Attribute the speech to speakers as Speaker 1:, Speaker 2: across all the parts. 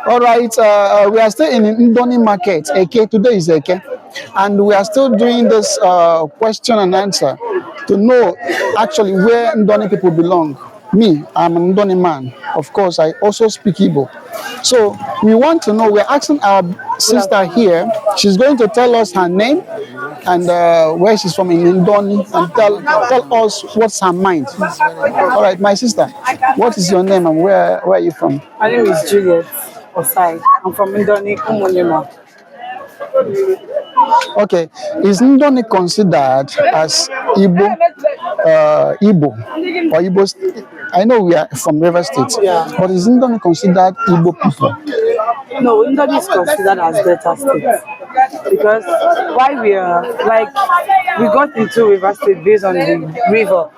Speaker 1: All right, we are still in Ndoni market. Okay, today is okay, and we are still doing this question and answer to know actually where Ndoni people belong. Me, I'm a Ndoni man. Of course, I also speak Igbo. So we want to know. We're asking our sister here. She's going to tell us her name and where she's from in Ndoni, and tell us what's her mind. All right, my sister, what is your name and where are you from?
Speaker 2: My name is Juliet Osai. I'm from Ndoni, Umunima.
Speaker 1: Okay, is Ndoni considered as Igbo or Igbo? I know we are from River State,
Speaker 2: Yeah.
Speaker 1: but is Ndoni considered Igbo people?
Speaker 2: No, Ndoni is considered as Delta State because why we are like we got into River State based on the river,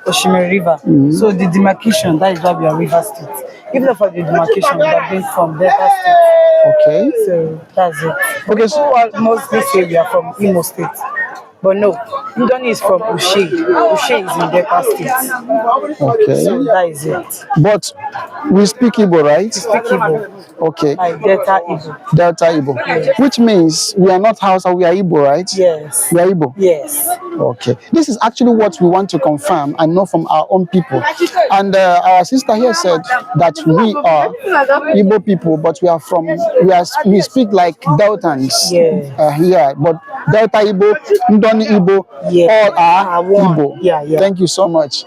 Speaker 2: Oshimiri River. So the demarcation, that is why we are River State. Even though for the demarcation, we have been from Delta State.
Speaker 1: Okay.
Speaker 2: So that's it.
Speaker 1: Okay.
Speaker 2: People mostly say we are from Imo State. But no, Ndoni is from Ushe. Ushe is in Delta State.
Speaker 1: Okay.
Speaker 2: So that is it.
Speaker 1: But we speak Igbo, right?
Speaker 2: Speak Igbo,
Speaker 1: Okay.
Speaker 2: like Delta Igbo.
Speaker 1: Delta Igbo. Which means we are not Hausa, we are Igbo, right?
Speaker 2: Yes.
Speaker 1: We are Igbo.
Speaker 2: Yes.
Speaker 1: Okay. This is actually what we want to confirm and know from our own people. And our sister here said that we are Igbo people, but we speak like Deltans here. But Delta Igbo, Ndoni Igbo,
Speaker 2: Yeah.
Speaker 1: all are
Speaker 2: One.
Speaker 1: Igbo.
Speaker 2: Yeah.
Speaker 1: Thank you so much.